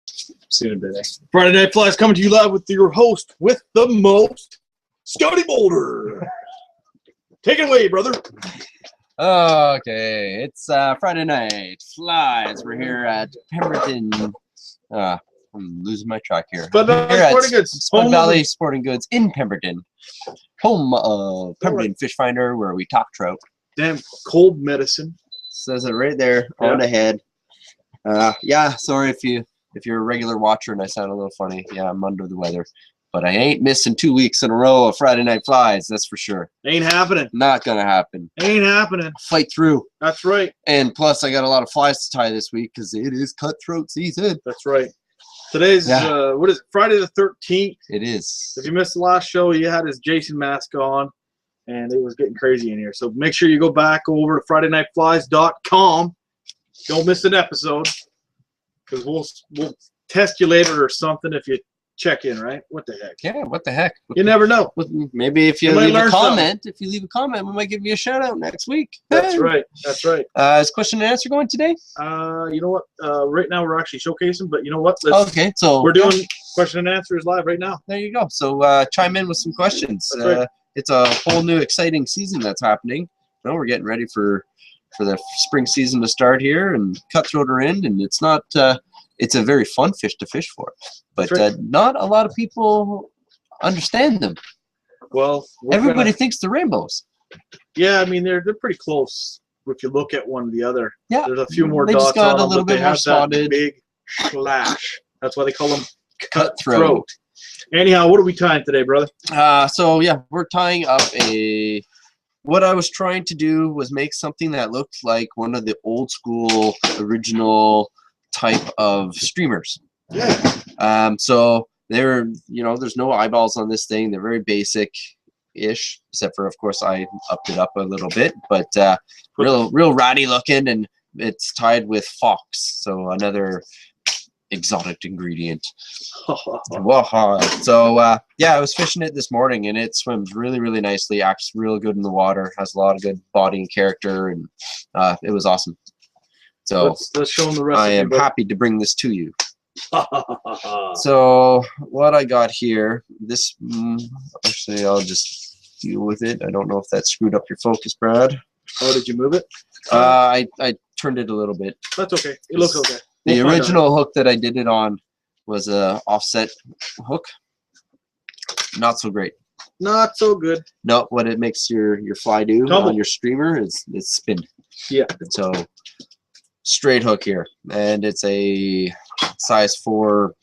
See you in a bit. Friday Night Flies coming to you live with your host with the most, Scotty Boulder. Take it away, brother. Okay, it's Friday Night Flies. We're here at Pemberton. I'm losing my track here. Spud Valley Sporting Goods in Pemberton, home of Pemberton Fish Finder, where we talk trout. Damn cold medicine. Says it right there on the head. Yeah, sorry if you're a regular watcher and I sound a little funny. Yeah, I'm under the weather. But I ain't missing 2 weeks in a row of Friday Night Flies, that's for sure. Ain't happening. Not gonna happen. Ain't happening. Fight through. That's right. And plus, I got a lot of flies to tie this week because it is cutthroat season. That's right. Today's, what is it, Friday the 13th? It is. If you missed the last show, he had his Jason mask on, and it was getting crazy in here. So make sure you go back over to FridayNightFlies.com. Don't miss an episode, because we'll test you later or something if you check in, right? What the heck? Yeah, what the heck? You never know. Maybe if you leave a comment, we might give you a shout out next week. That's right. That's right. Is question and answer going today? You know what? Right now we're actually showcasing, but you know what? Okay, so we're doing question and answers live right now. There you go. So chime in with some questions. That's right. It's a whole new exciting season that's happening. You know, we're getting ready for the spring season to start here, and cutthroat are in, and it's not. It's a very fun fish to fish for, but not a lot of people understand them. Well, everybody thinks they're rainbows. Yeah, I mean they're pretty close if you look at one or the other. Yeah, there's a few more they dots just got on a them, little but bit they more have spotted. That big flash. That's why they call them cutthroat. Anyhow, what are we tying today, brother? So yeah, we're tying up a. What I was trying to do was make something that looked like one of the old school original type of streamers. Yeah. So they're, there's no eyeballs on this thing. They're very basic-ish, except for, of course, I upped it up a little bit. But real ratty looking, and it's tied with fox, so another exotic ingredient. So yeah, I was fishing it this morning, and it swims really, really nicely. Acts real good in the water. Has a lot of good body and character, and it was awesome. So let's show them the recipe. I am happy to bring this to you. So what I got here, this actually I'll just deal with it. I don't know if that screwed up your focus, Brad. Oh, did you move it? I turned it a little bit. That's okay. It looks okay. The original hook that I did it on was a offset hook. Not so great. Not so good. No, what it makes your fly do on your streamer is spin. Yeah. So straight hook here, and it's a size 4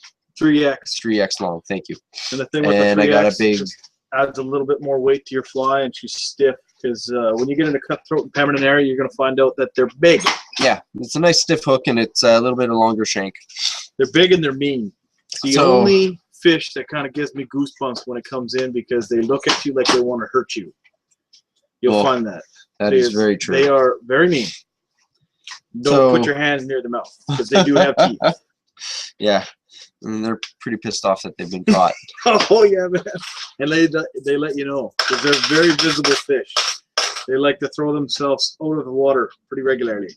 3x long. Thank you. And the thing with the 3X, I got a big adds a little bit more weight to your fly, and she's stiff because when you get into cutthroat and Pemberton area, you're going to find out that they're big. Yeah, it's a nice stiff hook, and it's a little bit of longer shank. They're big and they're mean. It's the only fish that kind of gives me goosebumps when it comes in, because they look at you like they want to hurt you. You'll find that. That is very true. They are very mean. Don't put your hands near their mouth, because they do have teeth. Yeah, and they're pretty pissed off that they've been caught. Oh yeah, man. And they let you know, because they're very visible fish. They like to throw themselves out of the water pretty regularly.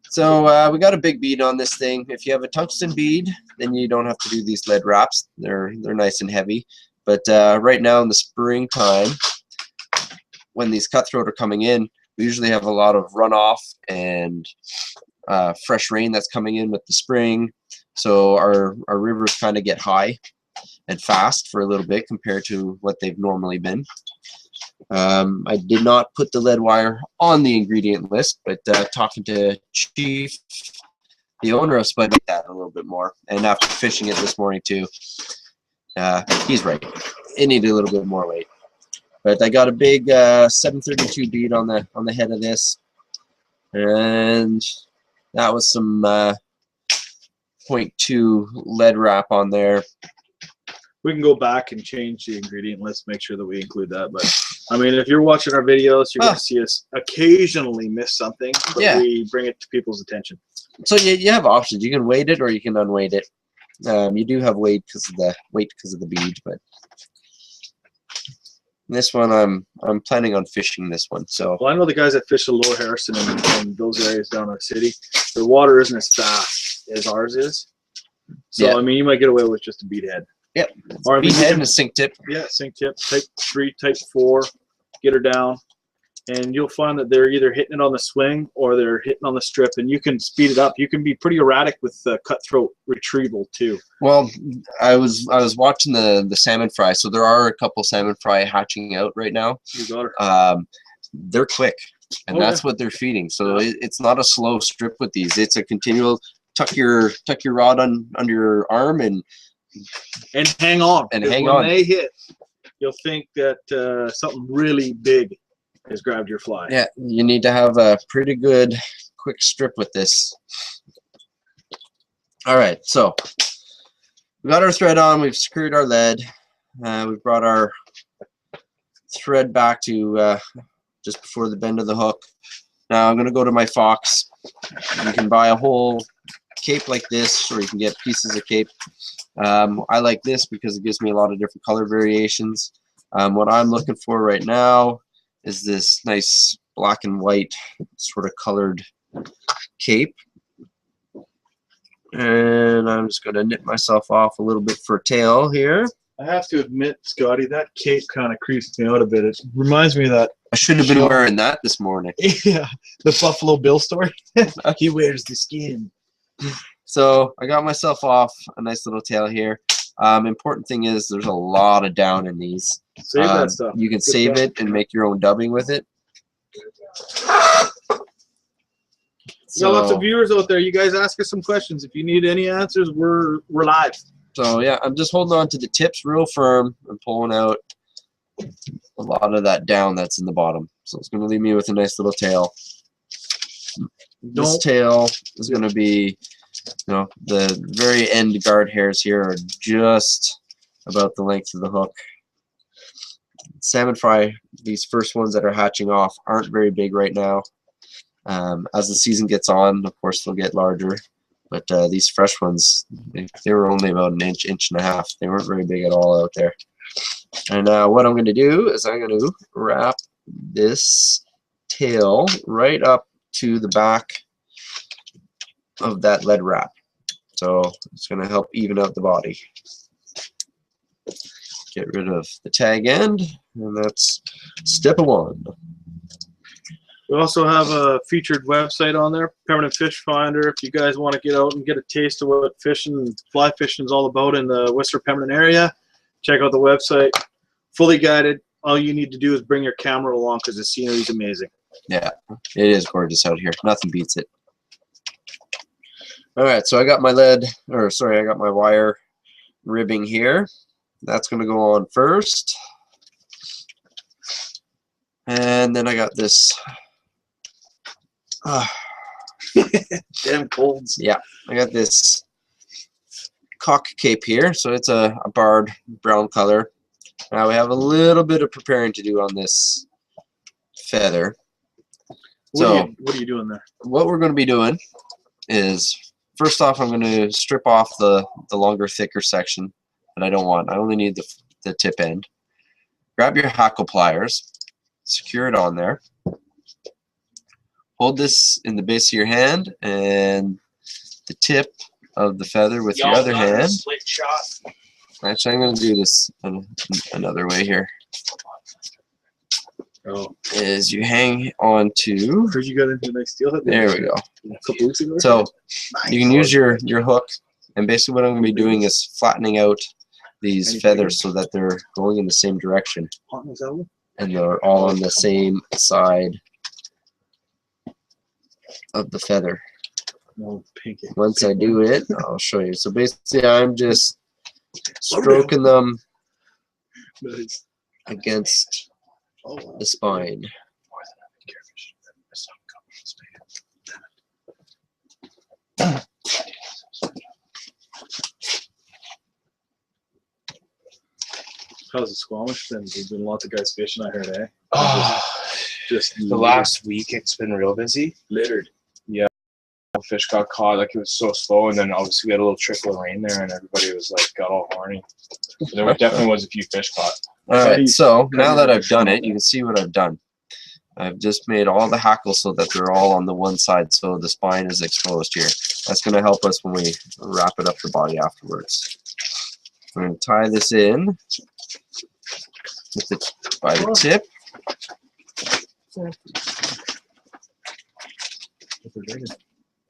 So we got a big bead on this thing. If you have a tungsten bead, then you don't have to do these lead wraps. They're nice and heavy. But right now in the springtime, when these cutthroat are coming in, we usually have a lot of runoff and fresh rain that's coming in with the spring. So our rivers kind of get high and fast for a little bit compared to what they've normally been. I did not put the lead wire on the ingredient list, but talking to Chief, the owner of Spud, that a little bit more. And after fishing it this morning too, he's right. It needed a little bit more weight. But I got a big 732 bead on the head of this, and that was some 0.2 lead wrap on there. We can go back and change the ingredient list, make sure that we include that. But I mean, if you're watching our videos, you're going to see us occasionally miss something, but we bring it to people's attention. So you have options. You can weight it or you can unweight it. You do have weight because of the bead, but this one I'm planning on fishing this one. So well, I know the guys that fish the Lower Harrison and those areas down in the city. The water isn't as fast as ours is, So Yeah. I mean, you might get away with just a bead head. Yep. Or I mean, Bead head and a sink tip. yeah, sink tip, type 3, type 4, get her down, and you'll find that they're either hitting it on the swing or they're hitting on the strip, and you can speed it up. You can be pretty erratic with cutthroat retrieval too. Well, I was watching the salmon fry, so there are a couple salmon fry hatching out right now. You got her. They're quick, and that's what they're feeding. So it's not a slow strip with these. It's a continual tuck your rod under your arm and hang on. And hang when on. they hit, you'll think that something really big has grabbed your fly. Yeah, you need to have a pretty good quick strip with this. All right, so we got our thread on. We've secured our lead. We've brought our thread back to just before the bend of the hook. Now I'm going to go to my Fox. You can buy a whole cape like this, or you can get pieces of cape. I like this because it gives me a lot of different color variations. What I'm looking for right now is this nice black and white sort of colored cape. And I'm just going to nip myself off a little bit for a tail here. I have to admit, Scotty, that cape kind of creeps me out a bit. It reminds me of that. I should have been wearing that this morning. Yeah, the Buffalo Bill story. He wears the skin. So I got myself off a nice little tail here. Important thing is there's a lot of down in these. Save that stuff. You can save it and make your own dubbing with it. We got lots of viewers out there. You guys ask us some questions. If you need any answers, we're live. So yeah, I'm just holding on to the tips real firm and pulling out a lot of that down that's in the bottom. So it's going to leave me with a nice little tail. This tail is going to be, you know, the very end guard hairs here are just about the length of the hook. Salmon fry, these first ones that are hatching off, aren't very big right now. As the season gets on, of course, they'll get larger. But these fresh ones, they were only about an inch, inch and a half. They weren't very big at all out there. And what I'm going to do is I'm going to wrap this tail right up to the back of that lead wrap. So it's going to help even out the body. Get rid of the tag end, and that's step one. We also have a featured website on there, Permanent Fish Finder. If you guys want to get out and get a taste of what fishing, fly fishing is all about in the Whistler Pembina area, check out the website. Fully guided. All you need to do is bring your camera along because the scenery is amazing. Yeah, it is gorgeous out here. Nothing beats it. All right, so I got my I got my wire ribbing here. That's going to go on first. And then I got this. Damn colds. Yeah, I got this cock cape here. So it's a barred brown color. Now we have a little bit of preparing to do on this feather. What are you doing there? What we're going to be doing is, first off, I'm going to strip off the longer, thicker section that I don't want. I only need the tip end. Grab your hackle pliers, secure it on there. Hold this in the base of your hand and the tip of the feather with your other hand. Actually, I'm going to do this another way here. Oh. Is you hang on to. Heard you got into a nice steel head. There we go. A couple weeks ago. So nice. you can use your hook, and basically what I'm going to be doing is flattening out these feathers so that they're going in the same direction, and they're all on the same side of the feather. No, pinky. Once I do it, I'll show you. So basically, I'm just stroking them against the spine. How's the Squamish been? There's been lots of guys fishing, I heard, eh? Oh, just the last week it's been real busy. Littered. Yeah, fish got caught. Like, it was so slow, and then obviously we had a little trickle of rain there, and everybody was like got all horny. There definitely was a few fish caught. All right, so now that I've done it, you can see what I've done. I've just made all the hackles so that they're all on the one side, so the spine is exposed here. That's going to help us when we wrap it up the body afterwards. I'm going to tie this in with by the tip.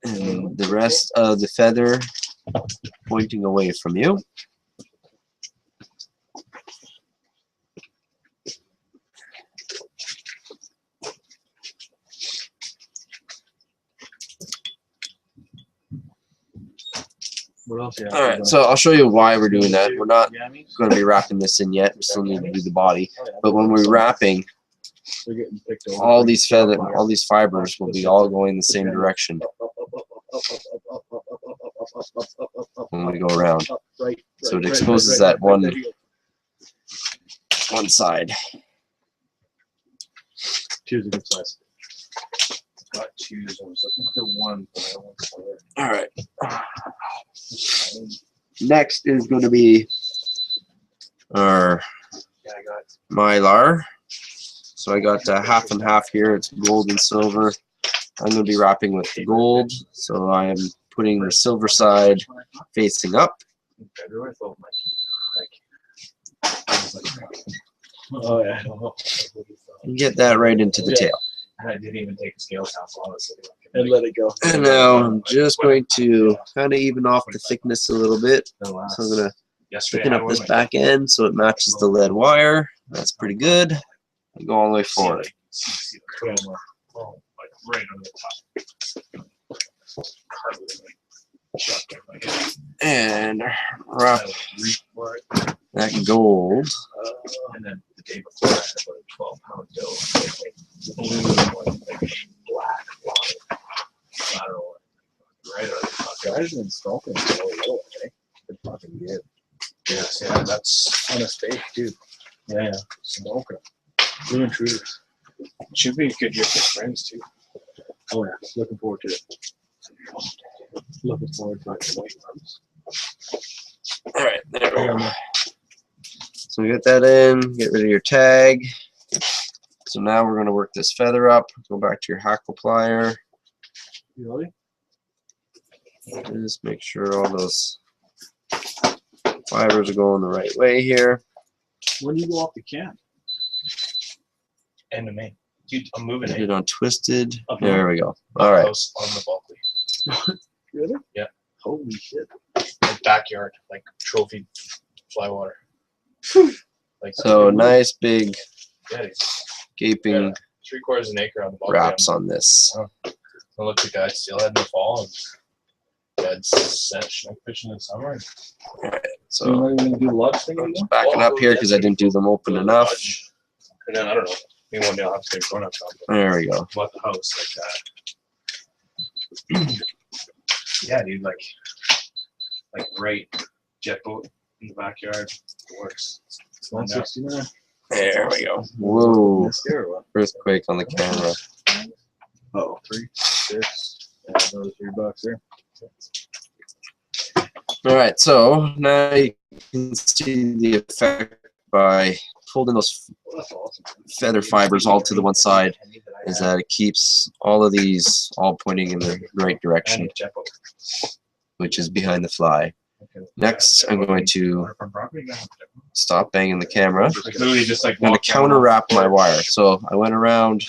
And the rest of the feather pointing away from you. What else? All right, so I'll show you why we're doing that. We're not going to be wrapping this in yet. We still need to do the body. But when we're wrapping, all these fibers will be all going the same direction when we go around. So it exposes that one side. Two's a good size. Got twos. I was looking for one, but I don't want to. All right. Next is going to be our mylar. So I got half and half here. It's gold and silver. I'm going to be wrapping with the gold. So I am putting the silver side facing up. Oh yeah. And get that right into the tail. I didn't even take a scale count, honestly. And let it go. And now I'm just going to kind of even off the thickness a little bit. So I'm going to thicken up this back end so it matches the lead wire. That's pretty good. And go all the way forward. And wrap that gold. And then the day before, I had about a 12-pound dough. Black lateral. Right on the Guys have been smoking for a little, eh? They're fucking good. Yes, yeah, that's On a steak, too. yeah. Smoking. Blue intruders. Should be a good year for friends too. Oh yeah. Looking forward to it. Looking forward to it. All right, there we go. So get that in, get rid of your tag. So now we're going to work this feather up. Go back to your hackle plier. You ready? Just make sure all those fibers are going the right way here. When do you go off the can? End of May. Dude, I'm moving Get it. it untwisted. Uh-huh. There we go. All right. House on the Bulkley. Really? Yeah. Holy shit. Like backyard, like trophy fly water. Like So nice big yeah, it's gaping 3/4 an acre on the Bulkley. wraps on this. I looked at guys steelhead in the fall and had set snook fishing in the summer. All right. So you're So not even gonna do lodge thing I'm anymore? just backing up here because I didn't do them open enough. And then I don't know. Maybe one day I'll have to get grown up something. There we go. Bought the house like that. Yeah, dude, like great jet boat in the backyard. It works. It's 169. There we go. Whoa. Missed there or what? Earthquake on the camera. Oh, 3, 6. Yeah, another $3 there. All right, so now you can see the effect by folding those That's awesome. feather fibers all to the one side is that it keeps all of these all pointing in the right direction, which is behind the fly. Next, I'm going to stop banging the camera. Literally just like I'm going to counter wrap my wire. So I went around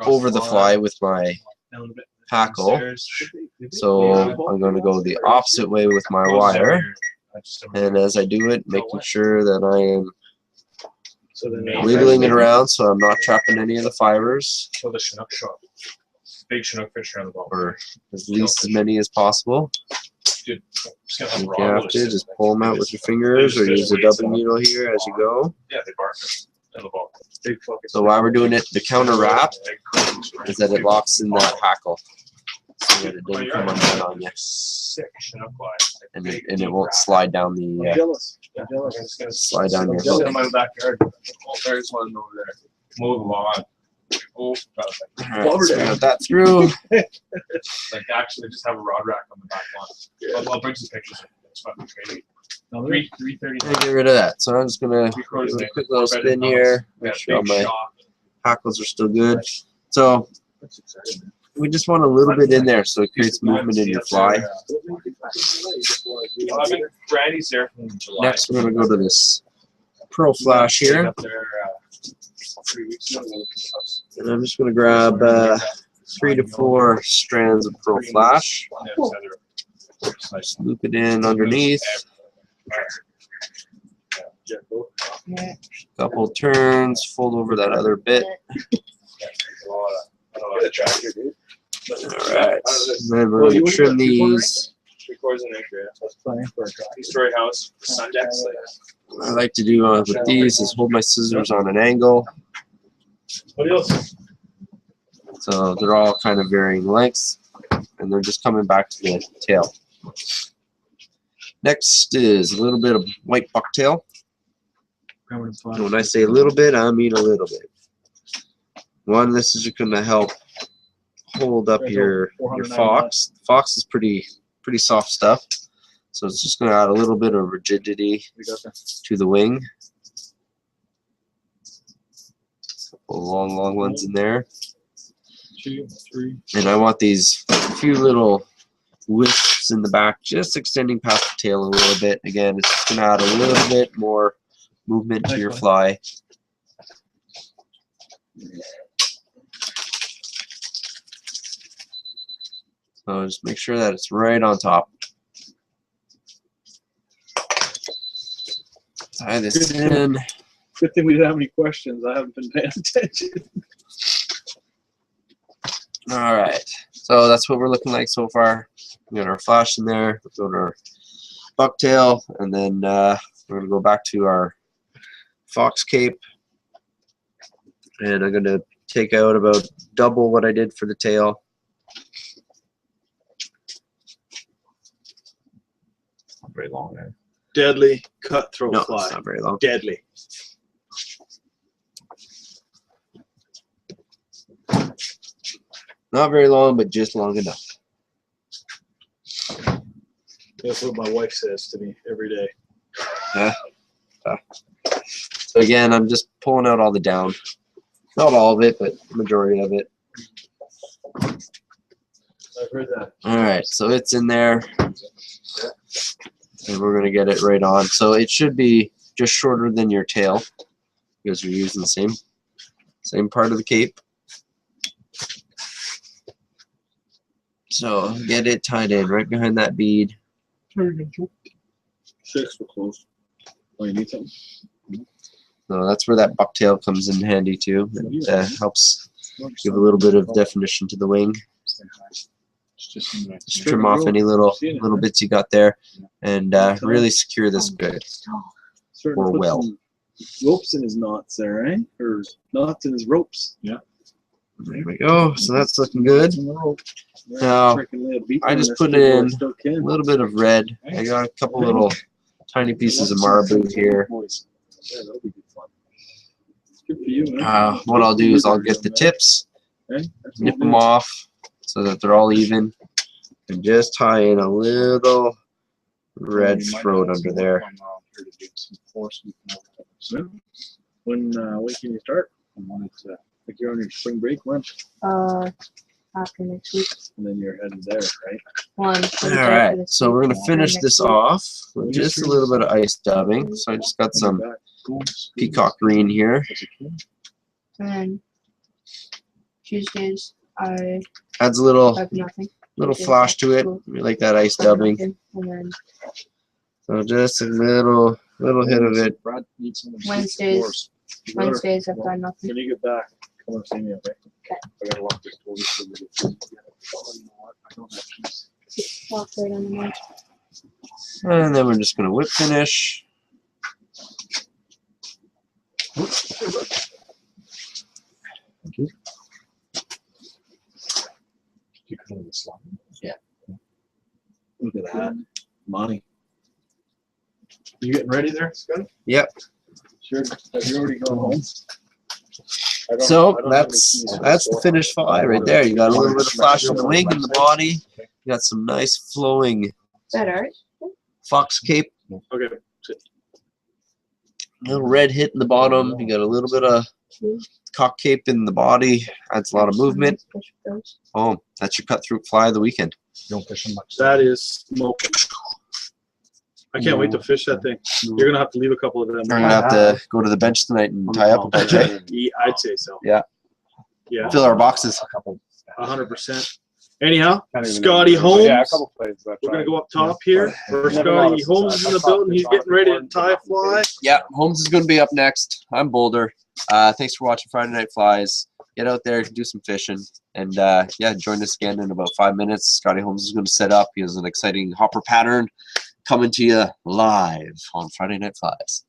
over the fly with my hackle. So I'm going to go the opposite way with my wire. And as I do it, making sure that I am wiggling it around so I'm not trapping any of the fibers, Kill the Chinook shop. Big Chinook fish around the ball. or as least as many as possible. Dude, I'm just gonna If have you raw have to, just pull them out with your fingers or use a dubbing needle here as you go. Yeah, they bark in the ball. Big fucking. So while we're doing it, the counter wrap is that it locks in that hackle so that it doesn't come undone on you. Sick Chinook fly. And it won't slide down I'm the jealous. I'm jealous. I'm just gonna slide down your Just hook. in my backyard. Oh, there's one over there. Move along. Oh, perfect. Alright, so we got that through. Like actually, just have a rod rack on the back lawn. I'll bring some pictures. It's fucking crazy. 330. And get rid of that. So I'm just gonna do a quick little spin here. Make sure all my Hackles are still good. So That's exciting. we just want a little bit in there so it creates movement in your fly. Brandy's there from July. Next, we're going to go to this Pearl Flash here. Up there, 3 weeks ago. And I'm just going to grab 3 to 4 strands of Pearl Flash. Just loop it in underneath. Couple turns, fold over that other bit. Alright, and then we're going to trim these. 3/4 acre. That's plenty for a two-story house. Sun decks. What I like to do with these is hold my scissors on an angle. What else? So they're all kind of varying lengths, and they're just coming back to the tail. Next is a little bit of white bucktail. When I say a little bit, I mean a little bit. One, this is going to help hold up your fox. Fox is pretty soft stuff, so it's just going to add a little bit of rigidity to the wing. Couple long ones in there. 2, 3. And I want these few little wisps in the back, just extending past the tail a little bit. Again, it's just going to add a little bit more movement to your fly. So just make sure that it's right on top. Tie this in. Good thing we didn't have any questions. I haven't been paying attention. All right, so that's what we're looking like so far. We got our flash in there. We'll go to our bucktail, and then we're gonna go back to our fox cape, and I'm gonna take out about double what I did for the tail. Very long there. Deadly cutthroat No, fly. it's not very long. Deadly. Not very long, but just long enough. That's what my wife says to me every day. Yeah. So again, I'm just pulling out all the down. Not all of it, but the majority of it. I've heard that. All right, so it's in there, and we're gonna get it right on. So it should be just shorter than your tail because you're using the same part of the cape. So get it tied in right behind that bead. 6 for close. Oh, you need something? So that's where that bucktail comes in handy too. It helps give a little bit of definition to the wing. Just trim off any little bits you got there, and really secure this good or well. Ropes in his knots there, eh? Or knots in his ropes. Yeah. There we go. So that's looking good. Now, I just put in a little bit of red. I got a couple little tiny pieces of marabou here. What I'll do is I'll get the tips, nip them off so that they're all even, and just tie in a little red throat under there. When can you start? Like you're on your spring break lunch, after next week. and then you're heading there, right? All right, so we're gonna finish this off with just a little bit of ice dubbing. So I just got some peacock green here. And then Tuesdays I Adds a little have nothing. flash to it. We like that ice dubbing. And then So just a little hit of it. Wednesdays I've got nothing. When you get back, come and see me, okay? Okay. I gotta lock this door so we can- I don't have keys. Walk right on the mark. And then we're just gonna whip finish. Yeah. Look at that. Money. You getting ready there, Scott? Yep. Sure. Have you already gone home? So that's the finished fly right there. You got a little bit of flash in the wing and the body. You got some nice flowing Is that alright? fox cape. Okay. Little red hit in the bottom. You got a little bit of cock cape in the body, adds a lot of movement. Fish with those. Oh, that's your cutthroat fly of the weekend. Don't fish them much. That is smoke. I can't wait to fish that thing. You're gonna have to leave a couple of them. I'm gonna have to go to the bench tonight and tie up a bunch. Eh? Yeah, I'd say so. Yeah. Yeah, Fill our boxes. A couple. 100%. Anyhow, Can't even Scotty remember. Holmes. Yeah, a couple plays. We're gonna go up top here. First, Never lot Scotty of Holmes success. in the I caught building. He's fish getting on ready to before. tie a fly. Yeah, Holmes is going to be up next. I'm Boulder. Thanks for watching Friday Night Flies. Get out there, do some fishing, and yeah, join us again in about 5 minutes. Scotty Holmes is going to set up. He has an exciting hopper pattern coming to you live on Friday Night Flies.